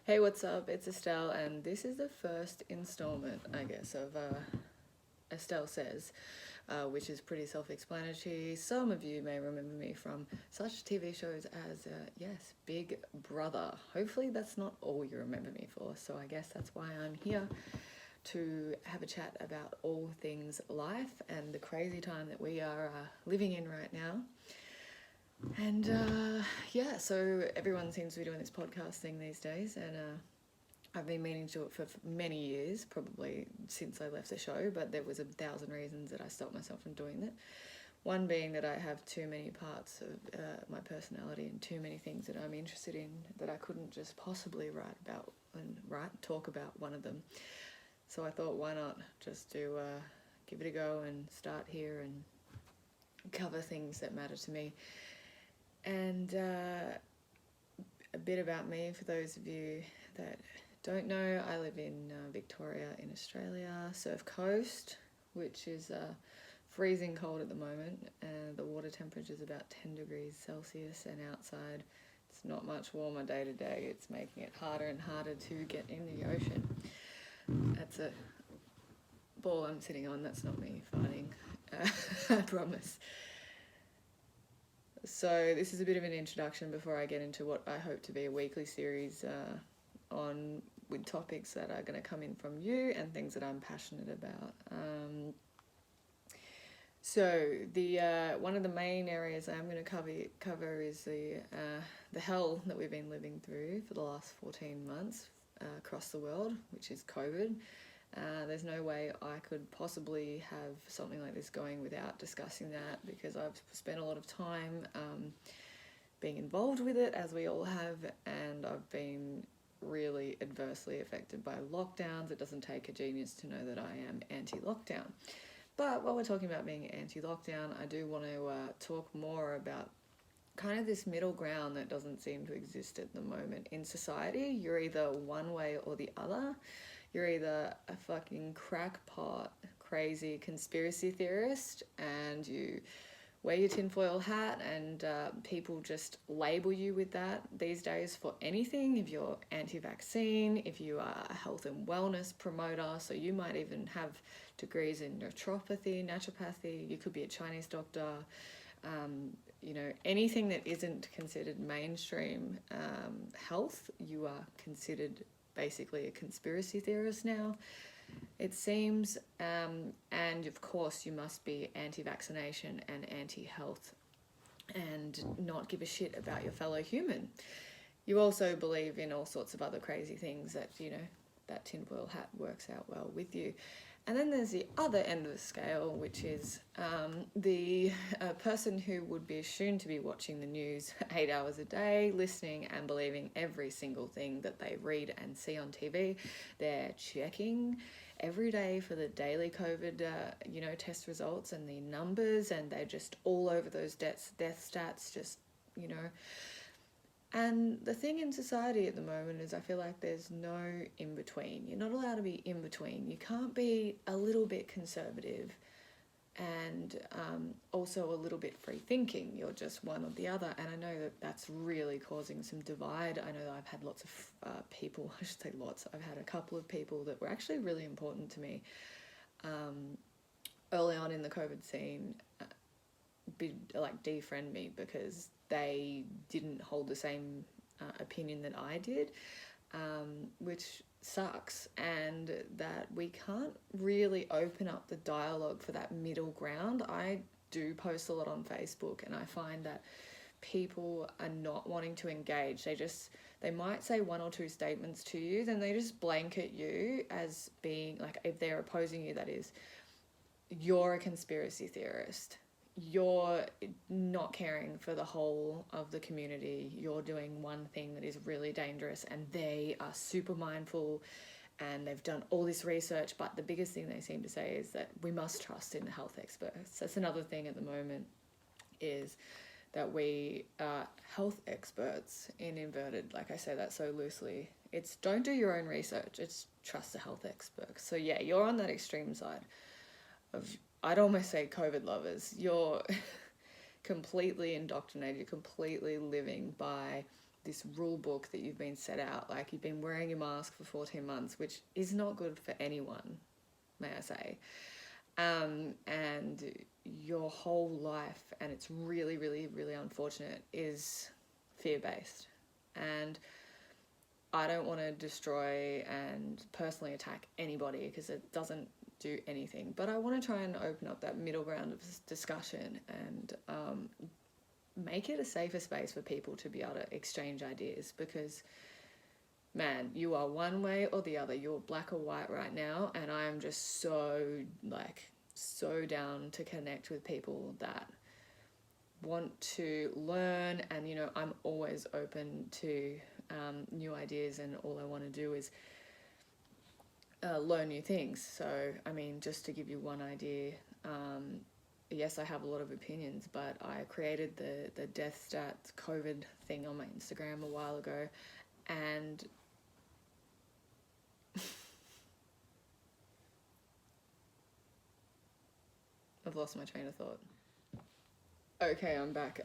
Hey, what's up? It's Estelle, and this is the first installment, I guess, of Estelle Says, which is pretty self-explanatory. Some of you may remember me from such TV shows as, yes, Big Brother. Hopefully that's not all you remember me for, so I guess that's why I'm here to have a chat about all things life and the crazy time that we are living in right now. And yeah, so everyone seems to be doing this podcast thing these days, and I've been meaning to do it for many years, probably since I left the show, but there was 1,000 reasons that I stopped myself from doing that. One being that I have too many parts of my personality and too many things that I'm interested in that I couldn't just possibly write about and talk about one of them. So I thought, why not just give it a go and start here and cover things that matter to me. And a bit about me for those of you that don't know, I live in Victoria in Australia, Surf Coast, which is freezing cold at the moment. The water temperature is about 10 degrees Celsius, and outside it's not much warmer day to day. It's making it harder and harder to get in the ocean. That's a ball I'm sitting on, that's not me farting, I promise. So this is a bit of an introduction before I get into what I hope to be a weekly series with topics that are going to come in from you and things that I'm passionate about. So the one of the main areas I'm going to cover is the hell that we've been living through for the last 14 months across the world, which is COVID. There's no way I could possibly have something like this going without discussing that, because I've spent a lot of time being involved with it, as we all have, and I've been really adversely affected by lockdowns. It doesn't take a genius to know that I am anti-lockdown. But while we're talking about being anti-lockdown, I do want to talk more about kind of this middle ground that doesn't seem to exist at the moment in society. You're either one way or the other. You're either a fucking crackpot, crazy conspiracy theorist, and you wear your tinfoil hat, and people just label you with that these days for anything. If you're anti-vaccine, if you are a health and wellness promoter, so you might even have degrees in naturopathy, you could be a Chinese doctor, anything that isn't considered mainstream health, you are considered basically a conspiracy theorist now, it seems, and of course you must be anti-vaccination and anti-health and not give a shit about your fellow human. You also believe in all sorts of other crazy things that, that tinfoil hat works out well with you. And then there's the other end of the scale, which is the person who would be assumed to be watching the news 8 hours a day, listening and believing every single thing that they read and see on TV. They're checking every day for the daily COVID, test results and the numbers, and they're just all over those death stats, just. And the thing in society at the moment is I feel like there's no in-between. You're not allowed to be in-between. You can't be a little bit conservative and also a little bit free-thinking. You're just one or the other. And I know that that's really causing some divide. I know that I've had lots of people, I should say lots, I've had a couple of people that were actually really important to me early on in the COVID scene defriend me because they didn't hold the same opinion that I did, which sucks, and that we can't really open up the dialogue for that middle ground. I do post a lot on Facebook, and I find that people are not wanting to engage. They might say one or two statements to you, then they just blanket you as being, like, if they're opposing you, that is, you're a conspiracy theorist. You're not caring for the whole of the community. You're doing one thing that is really dangerous, and they are super mindful and they've done all this research. But the biggest thing they seem to say is that we must trust in the health experts. That's another thing at the moment, is that we are health experts, in inverted, like I say that so loosely. It's don't do your own research, it's trust the health experts. So yeah, you're on that extreme side of, I'd almost say, COVID lovers. You're completely indoctrinated, you're completely living by this rule book that you've been set out. Like, you've been wearing your mask for 14 months, which is not good for anyone, may I say. And your whole life, and it's really, really, really unfortunate, is fear-based. And I don't want to destroy and personally attack anybody, because it doesn't do anything. But I want to try and open up that middle ground of discussion and make it a safer space for people to be able to exchange ideas, because, man, you are one way or the other. You're black or white right now, and I am just so down to connect with people that want to learn. And, you know, I'm always open to new ideas, and all I want to do is learn new things. So, I mean, just to give you one idea, yes, I have a lot of opinions, but I created the death stats COVID thing on my Instagram a while ago, and I've lost my train of thought. Okay, I'm back.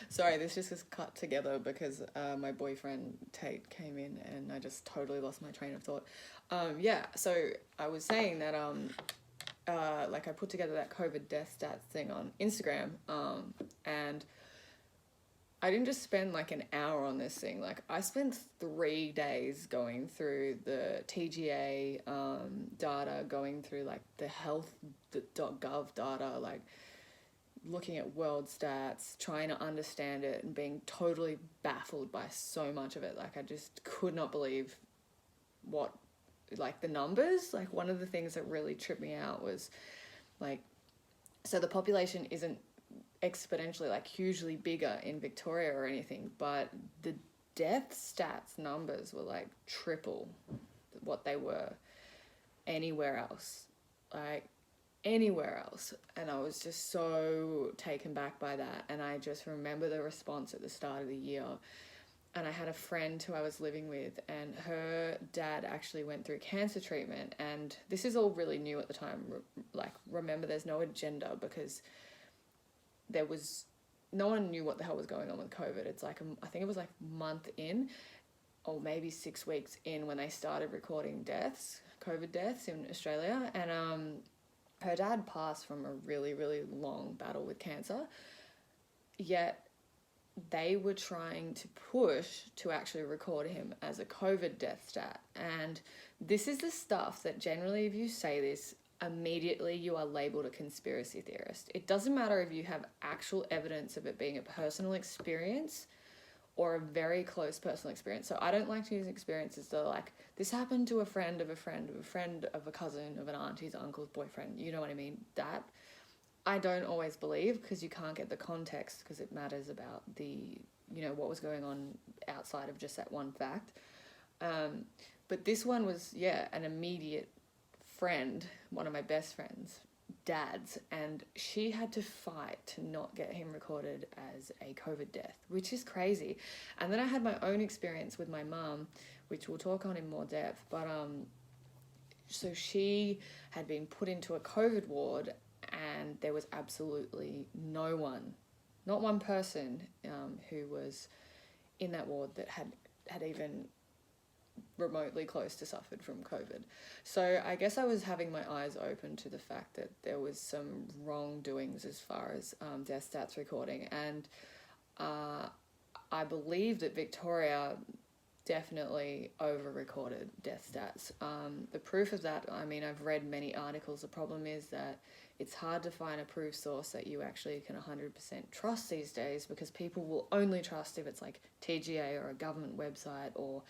Sorry, this just was cut together because my boyfriend Tate came in, and I just totally lost my train of thought. Yeah, so I was saying that like, I put together that COVID death stats thing on Instagram, and I didn't just spend like an hour on this thing. Like, I spent 3 days going through the TGA data, going through like the health.gov data, like looking at world stats, trying to understand it, and being totally baffled by so much of it. Like, I just could not believe what, like, the numbers. Like, one of the things that really tripped me out was, like, so the population isn't exponentially, like, hugely bigger in Victoria or anything, but the death stats numbers were like triple what they were anywhere else. Like, anywhere else. And I was just so taken back by that. And I just remember the response at the start of the year. And I had a friend who I was living with, and her dad actually went through cancer treatment. And this is all really new at the time. Like, remember, there's no agenda, because no one knew what the hell was going on with COVID. It's like, I think it was like a month in, or maybe 6 weeks in, when they started recording COVID deaths in Australia. And her dad passed from a really, really long battle with cancer, yet they were trying to push to actually record him as a COVID death stat. And this is the stuff that generally, if you say this, immediately you are labeled a conspiracy theorist. It doesn't matter if you have actual evidence of it being a personal experience or a very close personal experience. So I don't like to use experiences that are like, this happened to a friend of a friend of a friend of a cousin of an auntie's uncle's boyfriend. You know what I mean? That I don't always believe, because you can't get the context, because it matters about what was going on outside of just that one fact. But this one was, an immediate friend, one of my best friends, dad's, and she had to fight to not get him recorded as a COVID death, which is crazy. And then I had my own experience with my mum, which we'll talk on in more depth, but so she had been put into a COVID ward, and there was absolutely no one, not one person who was in that ward that had even remotely close to suffered from COVID. So I guess I was having my eyes open to the fact that there was some wrongdoings as far as death stats recording, and I believe that Victoria definitely over-recorded death stats. The proof of that, I mean, I've read many articles. The problem is that it's hard to find a proof source that you actually can 100% trust these days, because people will only trust if it's like TGA or a government website or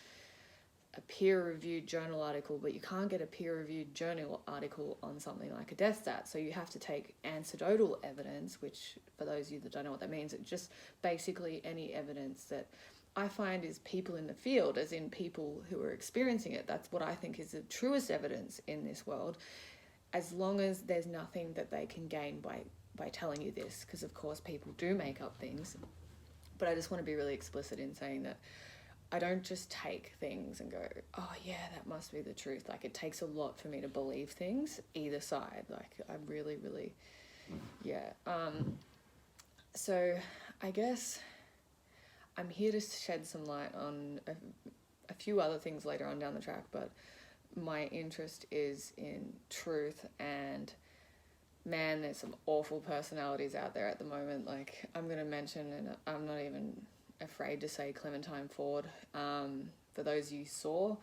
a peer-reviewed journal article, but you can't get a peer-reviewed journal article on something like a death stat. So you have to take anecdotal evidence, which, for those of you that don't know what that means, it's just basically any evidence that I find is people in the field, as in people who are experiencing it. That's what I think is the truest evidence in this world, as long as there's nothing that they can gain by telling you this, because of course people do make up things. But I just want to be really explicit in saying that I don't just take things and go, oh yeah, that must be the truth. Like, it takes a lot for me to believe things, either side. Like, I really, really, So I guess I'm here to shed some light on a few other things later on down the track, but my interest is in truth. And man, there's some awful personalities out there at the moment. Like, I'm going to mention, and I'm not even afraid to say, Clementine Ford. For those you saw,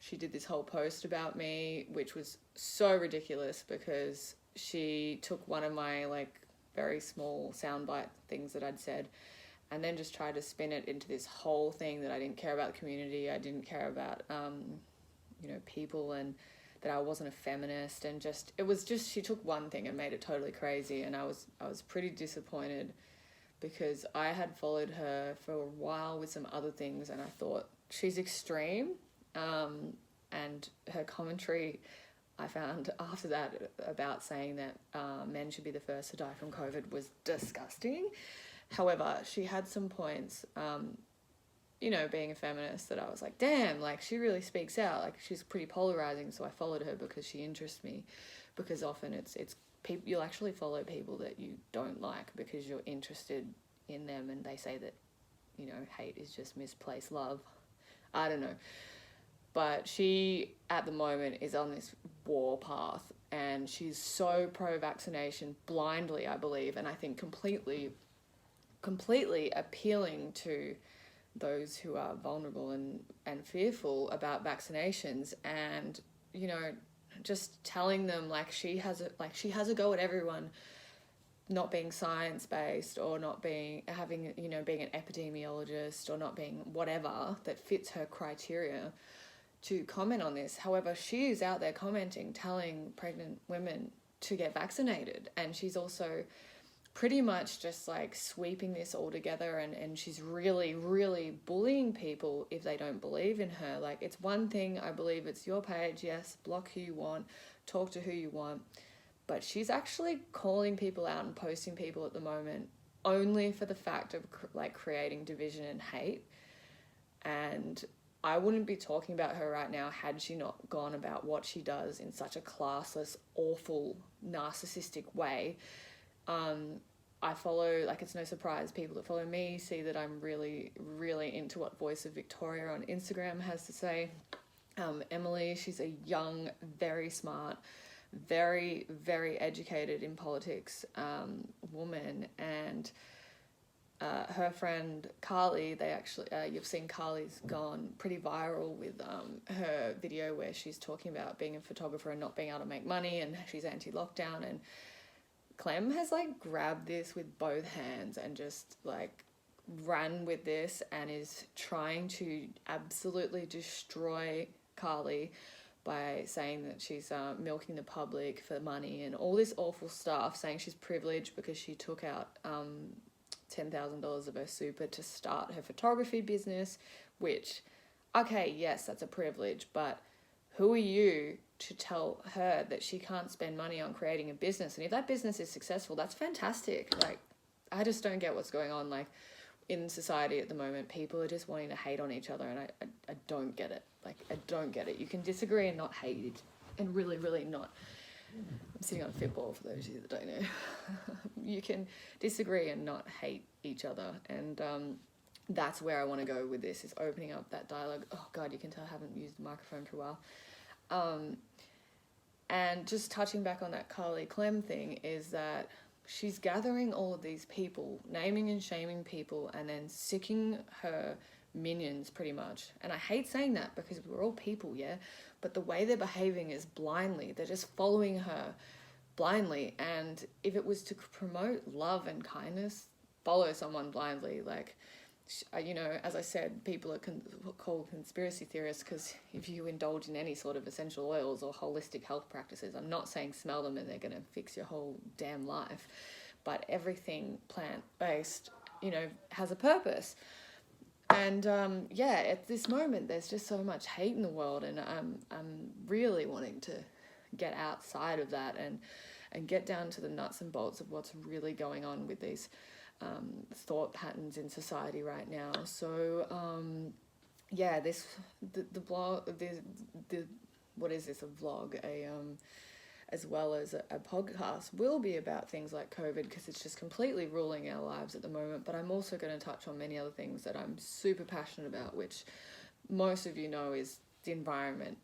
she did this whole post about me, which was so ridiculous because she took one of my like very small soundbite things that I'd said and then just tried to spin it into this whole thing that I didn't care about the community, I didn't care about people, and that I wasn't a feminist, and just it was just, she took one thing and made it totally crazy. And I was pretty disappointed because I had followed her for a while with some other things, and I thought she's extreme, and her commentary I found after that about saying that men should be the first to die from COVID was disgusting. However, she had some points, being a feminist, that I was like, damn, like she really speaks out. Like, she's pretty polarizing. So I followed her because she interests me, because often it's people, you'll actually follow people that you don't like because you're interested in them, and they say that, hate is just misplaced love. I don't know. But she, at the moment, is on this war path, and she's so pro-vaccination blindly, I believe, and I think completely appealing to those who are vulnerable and fearful about vaccinations, and, just telling them she has a go at everyone not being science-based, or not being an epidemiologist, or not being whatever that fits her criteria to comment on this. However, she is out there commenting, telling pregnant women to get vaccinated, and she's also pretty much just like sweeping this all together, and she's really, really bullying people if they don't believe in her. Like, it's one thing, I believe it's your page, yes, block who you want, talk to who you want, but she's actually calling people out and posting people at the moment only for the fact of creating division and hate. And I wouldn't be talking about her right now had she not gone about what she does in such a classless, awful, narcissistic way. I follow, it's no surprise, people that follow me see that I'm really, really into what Voice of Victoria on Instagram has to say. Emily, she's a young, very smart, very, very educated in politics woman, and her friend Carly, they actually, you've seen Carly's gone pretty viral with her video where she's talking about being a photographer and not being able to make money, and she's anti-lockdown, and Clem has grabbed this with both hands and just ran with this, and is trying to absolutely destroy Carly by saying that she's milking the public for money and all this awful stuff, saying she's privileged because she took out $10,000 of her super to start her photography business, which, okay, yes, that's a privilege, but who are you to tell her that she can't spend money on creating a business? And if that business is successful, that's fantastic. I just don't get what's going on in society at the moment. People are just wanting to hate on each other, and I don't get it. I don't get it. You can disagree and not hate, and really, really not. I'm sitting on a football for those of you that don't know. You can disagree and not hate each other, and that's where I want to go with this, is opening up that dialogue. Oh God, you can tell I haven't used the microphone for a while. And just touching back on that Carly Clem thing, is that she's gathering all of these people, naming and shaming people, and then sicking her minions pretty much. And I hate saying that because we're all people, yeah? But the way they're behaving is blindly. They're just following her blindly. And if it was to promote love and kindness, follow someone blindly. As I said, people are called conspiracy theorists because if you indulge in any sort of essential oils or holistic health practices, I'm not saying smell them and they're going to fix your whole damn life, but everything plant-based, has a purpose. And at this moment, there's just so much hate in the world, and I'm really wanting to get outside of that and get down to the nuts and bolts of what's really going on with these thought patterns in society right now. So the blog, what is this, a vlog, as well as a podcast, will be about things like COVID, because it's just completely ruling our lives at the moment. But I'm also going to touch on many other things that I'm super passionate about, which most of you know is the environment.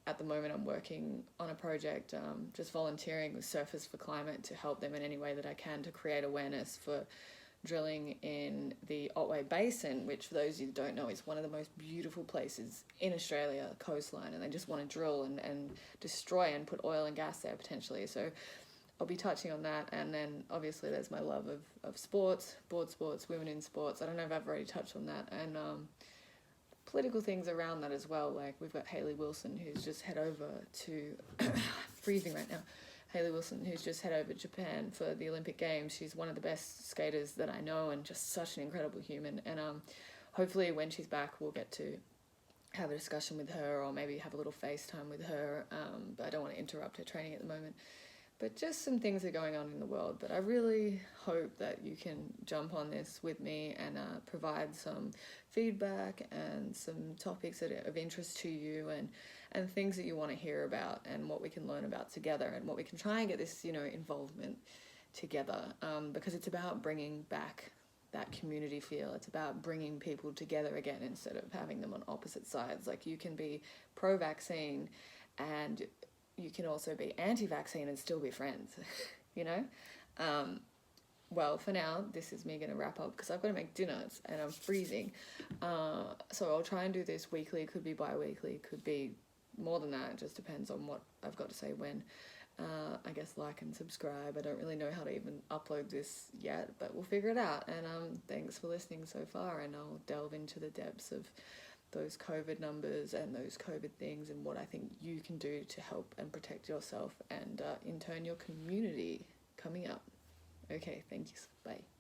At the moment, I'm working on a project, just volunteering with Surfers for Climate to help them in any way that I can to create awareness for drilling in the Otway Basin, which, for those of you who don't know, is one of the most beautiful places in Australia, coastline, and they just want to drill and destroy and put oil and gas there potentially. So I'll be touching on that. And then obviously there's my love of sports, board sports, women in sports. I don't know if I've already touched on that. And political things around that as well. Like, we've got Hayley Wilson, who's just head over to freezing right now. Hayley Wilson, who's just head over to Japan for the Olympic Games. She's one of the best skaters that I know, and just such an incredible human. And hopefully when she's back, we'll get to have a discussion with her, or maybe have a little FaceTime with her. But I don't want to interrupt her training at the moment. But just some things are going on in the world. But I really hope that you can jump on this with me and provide some feedback and some topics that are of interest to you, and things that you want to hear about, and what we can learn about together, and what we can try and get this, involvement together, because it's about bringing back that community feel. It's about bringing people together again, instead of having them on opposite sides. Like, you can be pro-vaccine and you can also be anti-vaccine and still be friends, Well, for now, this is me going to wrap up, because I've got to make dinner and I'm freezing. So I'll try and do this weekly. It could be bi-weekly, could be more than that. It just depends on what I've got to say when. I guess like and subscribe. I don't really know how to even upload this yet, but we'll figure it out. And thanks for listening so far, and I'll delve into the depths of those COVID numbers and those COVID things, and what I think you can do to help and protect yourself and in turn your community coming up. Okay, thank you. Bye.